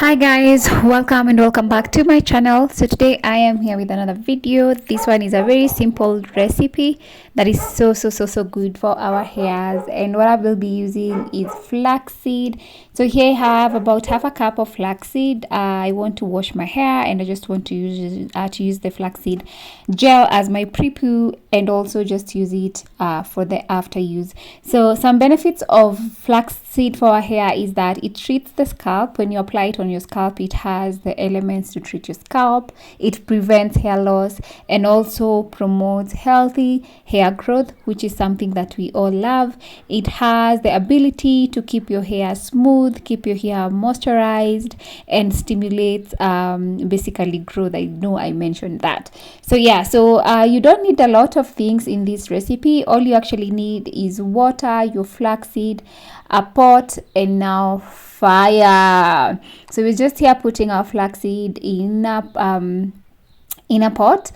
Hi guys, welcome and welcome back to my channel. So today I am here with another video. This one is a very simple recipe that is so good for our hairs, and what I will be using is flaxseed. So here I have about half a cup of flaxseed. I want to wash my hair and I just want to use the flaxseed gel as my pre-poo, and also just use it for the after use. So some benefits of flaxseed for our hair is that it treats the scalp. When you apply it on your scalp, it has the elements to treat your scalp. It prevents hair loss and also promotes healthy hair growth, which is something that we all love. It has the ability to keep your hair smooth, keep your hair moisturized, and stimulates basically growth. I know I mentioned that. So yeah, so you don't need a lot of things in this recipe. All you actually need is water, your flaxseed, a pot, and now fire. So we're just here putting our flaxseed in a pot.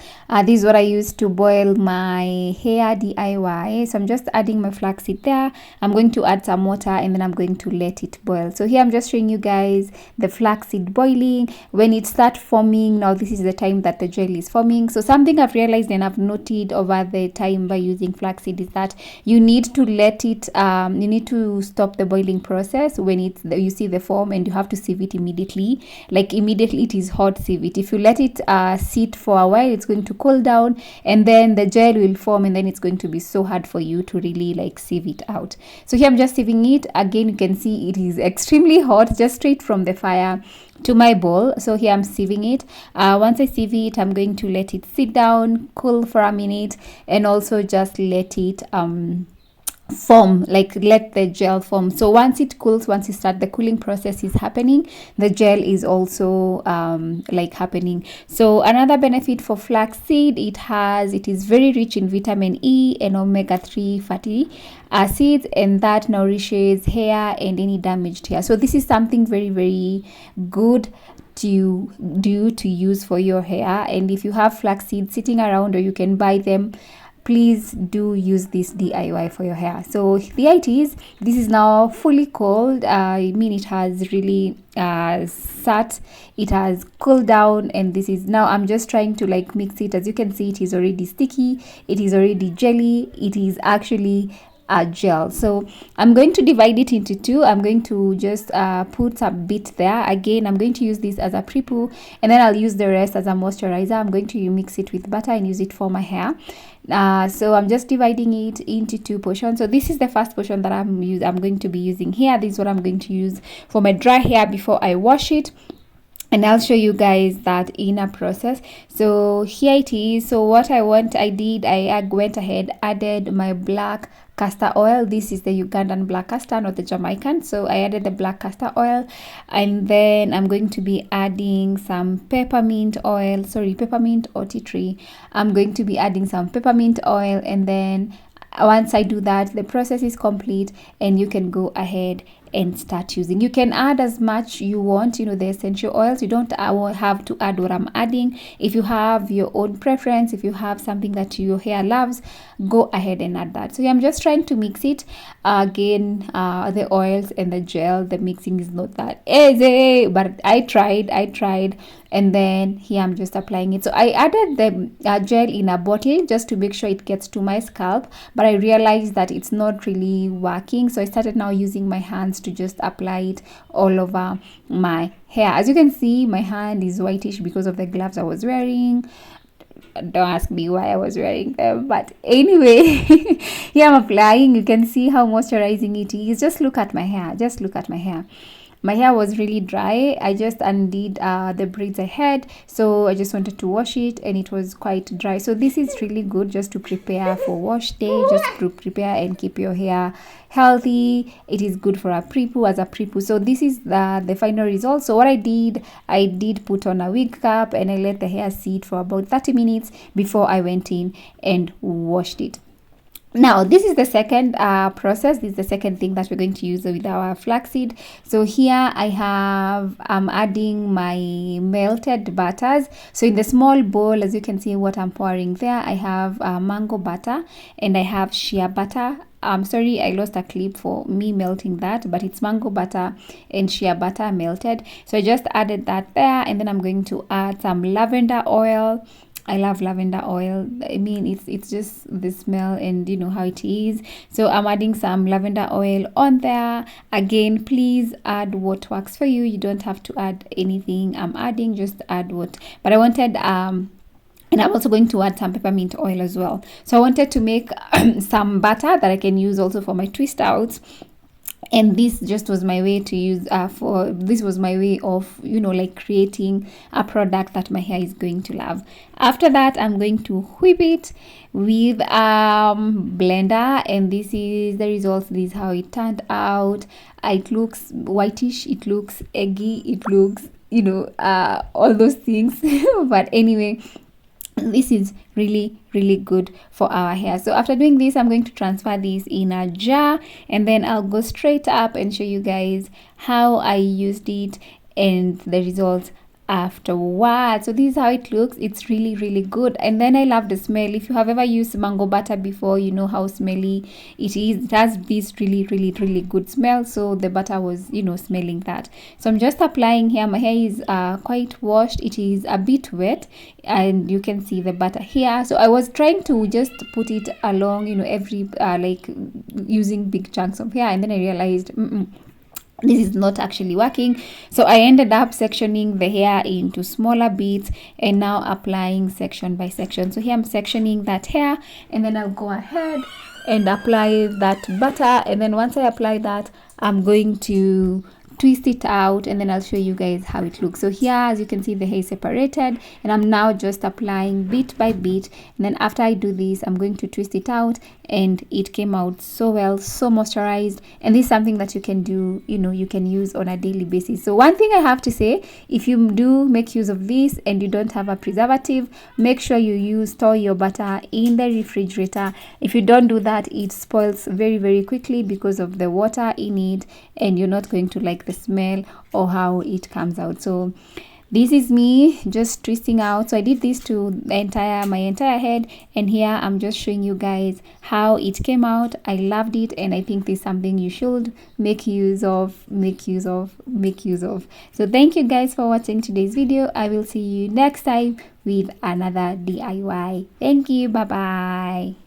This is what I use to boil my hair DIY. So I'm just adding my flaxseed there. I'm going to add some water and then I'm going to let it boil. So here I'm just showing you guys the flaxseed boiling. When it starts forming, now this is the time that the gel is forming. So something I've realized and I've noted over the time by using flaxseed is that you need to let it you need to stop the boiling process when you see the foam, and you have to sieve it immediately. Like immediately it is hot, sieve it. If you let it sit for a while, it's going to cool down and then the gel will form, and then it's going to be so hard for you to really like sieve it out. So here I'm just sieving it. Again, you can see it is extremely hot, just straight from the fire to my bowl. So here I'm sieving it. Once I sieve it, I'm going to let it sit down, cool for a minute, and also just let it form, like let the gel form. So once it cools, once you start the cooling process is happening, the gel is also like happening. So another benefit for flaxseed, it is very rich in vitamin E and omega-3 fatty acids, and that nourishes hair and any damaged hair. So this is something very good to use for your hair. And if you have flaxseed sitting around or you can buy them, please do use this DIY for your hair. So the it is, this is now fully cold. I mean, it has really sat, it has cooled down, and this is now I'm just trying to like mix it. As you can see, it is already sticky, it is already jelly, it is actually a gel. So I'm going to divide it into two. I'm going to just put a bit there. Again, I'm going to use this as a pre-poo, and then I'll use the rest as a moisturizer. I'm going to mix it with butter and use it for my hair. So I'm just dividing it into two portions. So this is the first portion that I'm going to be using here. This is what I'm going to use for my dry hair before I wash it, and I'll show you guys that in a process. So here it is. So what I went ahead, added my black castor oil. This is the Ugandan black castor, not the Jamaican. So I added the black castor oil, and then I'm going to be adding some peppermint oil, peppermint or tea tree. I'm going to be adding some peppermint oil, and then once I do that, the process is complete and you can go ahead and start using. You can add as much you want, the essential oils. You don't have to add what I'm adding. If you have your own preference, if you have something that your hair loves, go ahead and add that. So yeah, I'm just trying to mix it. Again, the oils and the gel, the mixing is not that easy, but I tried, and then here I'm just applying it. So I added the gel in a bottle just to make sure it gets to my scalp, but I realized that it's not really working, so I started now using my hands to just apply it all over my hair. As you can see, my hand is whitish because of the gloves I was wearing. Don't ask me why I was wearing them, but anyway, here I'm applying. You can see how moisturizing it is. Just look at my hair. My hair was really dry. I just undid the braids I had, so I just wanted to wash it, and it was quite dry. So this is really good just to prepare for wash day, just to prepare and keep your hair healthy. It is good for a pre-poo, as a pre-poo. So this is the final result. So what I did put on a wig cap, and I let the hair sit for about 30 minutes before I went in and washed it. Now this is the second process. This is the second thing that we're going to use with our flaxseed. So here I have, I'm adding my melted butters. So in the small bowl, as you can see what I'm pouring there, I have mango butter and I have shea butter. Sorry, I lost a clip for me melting that, but it's mango butter and shea butter melted. So I just added that there, and then I'm going to add some lavender oil. I love lavender oil. I mean, it's just the smell, and you know how it is. So I'm adding some lavender oil on there. Again, please add what works for you. You don't have to add anything I'm adding, just add what. But I wanted and I'm also going to add some peppermint oil as well. So I wanted to make some butter that I can use also for my twist outs, and this just was my way to use this was my way of, you know, like creating a product that my hair is going to love. After that, I'm going to whip it with blender, and this is the results. This is how it turned out. It looks whitish, it looks eggy, it looks, you know, all those things. But anyway, this is really good for our hair. So after doing this, I'm going to transfer this in a jar, and then I'll go straight up and show you guys how I used it and the results afterwards. So this is how it looks. It's really good, and then I love the smell. If you have ever used mango butter before, you know how smelly it is. It has this really good smell, so the butter was, you know, smelling that. So I'm just applying here. My hair is quite washed. It is a bit wet, and you can see the butter here. So I was trying to just put it along, you know, every like using big chunks of hair, and then I realized this is not actually working. So I ended up sectioning the hair into smaller bits, and now applying section by section. So here I'm sectioning that hair, and then I'll go ahead and apply that butter, and then once I apply that, I'm going to twist it out, and then I'll show you guys how it looks. So here, as you can see, the hair is separated, and I'm now just applying bit by bit, and then after I do this, I'm going to twist it out, and it came out so well, so moisturized. And this is something that you can do, you know, you can use on a daily basis. So one thing I have to say, if you do make use of this and you don't have a preservative, make sure you store your butter in the refrigerator. If you don't do that, it spoils very quickly because of the water in it, and you're not going to like the smell or how it comes out. So this is me just twisting out. So I did this to my entire head, and here I'm just showing you guys how it came out. I loved it, and I think this is something you should make use of. So thank you guys for watching today's video. I will see you next time with another DIY. Thank you. Bye bye.